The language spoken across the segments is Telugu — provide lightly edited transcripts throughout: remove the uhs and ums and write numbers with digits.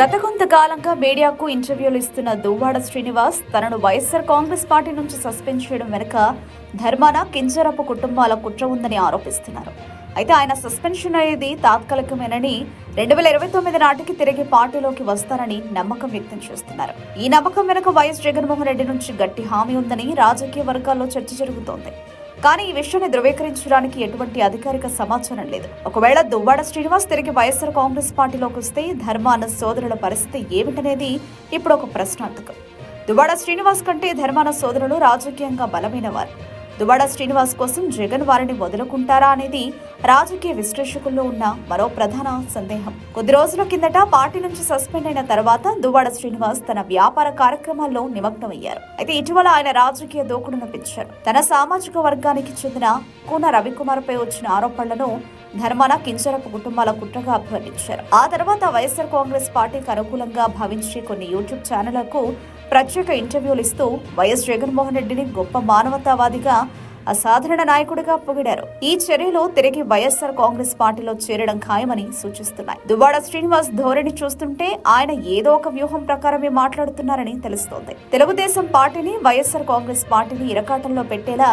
గత కొంతకాలంగా మీడియాకు ఇంటర్వ్యూలు ఇస్తున్న దువ్వాడ శ్రీనివాస్ తనను వైఎస్ఆర్ కాంగ్రెస్ పార్టీ నుంచి సస్పెండ్ చేయడం వెనుక ధర్మాన కింజరపు కుటుంబాల కుట్ర ఉందని ఆరోపిస్తున్నారు. అయితే ఆయన సస్పెన్షన్ అనేది తాత్కాలికమేనని 2029 నాటికి తిరిగి పార్టీలోకి వస్తారని నమ్మకం వ్యక్తం చేస్తున్నారు. ఈ నమ్మకం వెనుక వైఎస్ జగన్మోహన్ రెడ్డి నుంచి గట్టి హామీ ఉందని రాజకీయ వర్గాల్లో చర్చ జరుగుతోంది. కానీ ఈ విషయాన్ని ధృవీకరించడానికి ఎటువంటి అధికారిక సమాచారం లేదు. ఒకవేళ దువ్వాడ శ్రీనివాస్ తిరిగి వైఎస్ఆర్ కాంగ్రెస్ పార్టీలోకి వస్తే ధర్మాన సోదరుల పరిస్థితి ఏమిటనేది ఇప్పుడు ఒక ప్రశ్నార్థకం. దువ్వాడ శ్రీనివాస్ కంటే ధర్మాన సోదరులు రాజకీయంగా బలమైన వారు. దువ్వాడ శ్రీనివాస్ కోసం జగన్ వారిని వదులుకుంటారా అనేది రాజకీయ విశ్లేషకుల్లో ఉన్న మరో ప్రధాన సందేహం. కొద్ది రోజుల కిందట పార్టీ నుంచి సస్పెండ్ అయిన తర్వాత దువ్వాడ శ్రీనివాస్ తన వ్యాపార కార్యక్రమాల్లో నిమగ్నమయ్యారు. అయితే ఇటీవల ఆయన రాజకీయ దూకుడును పెంచారు. తన సామాజిక వర్గానికి చెందిన కూన రవికుమార్ పై వచ్చిన ఆరోపణలను ధర్మాన కింజరపు కుటుంబాల కుట్రగా అభివర్ణించారు. ఆ తర్వాత వైఎస్ఆర్ కాంగ్రెస్ పార్టీకి అనుకూలంగా భావించి కొన్ని యూట్యూబ్ ఛానళ్లకు ప్రత్యేక ఇంటర్వ్యూలు ఇస్తూ వైఎస్ జగన్మోహన్ రెడ్డిని గొప్ప మానవతావాదిగా, అసాధారణ నాయకుడిగా పొగిడారు. ఈ చర్యలు తిరిగి వైఎస్ఆర్ కాంగ్రెస్ పార్టీలో చేరడం ఖాయమని సూచిస్తున్నాయి. దువ్వాడ శ్రీనివాస్ ధోరణి చూస్తుంటే ఆయన ఏదో ఒక వ్యూహం ప్రకారమే మాట్లాడుతున్నారని తెలుస్తోంది. తెలుగుదేశం పార్టీని, వైఎస్ఆర్ కాంగ్రెస్ పార్టీని ఇరకాటంలో పెట్టేలా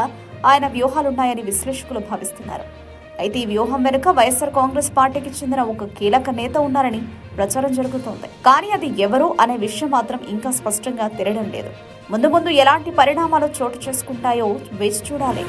ఆయన వ్యూహాలున్నాయని విశ్లేషకులు భావిస్తున్నారు. అయితే ఈ వ్యూహం వెనుక వైఎస్ఆర్ కాంగ్రెస్ పార్టీకి చెందిన ఒక కీలక నేత ఉన్నారని ప్రచారం జరుగుతోంది. కానీ అది ఎవరు అనే విషయం మాత్రం ఇంకా స్పష్టంగా తెలియడం లేదు. ముందు ముందు ఎలాంటి పరిణామాలు చోటు చేసుకుంటాయో వేచి చూడాలి.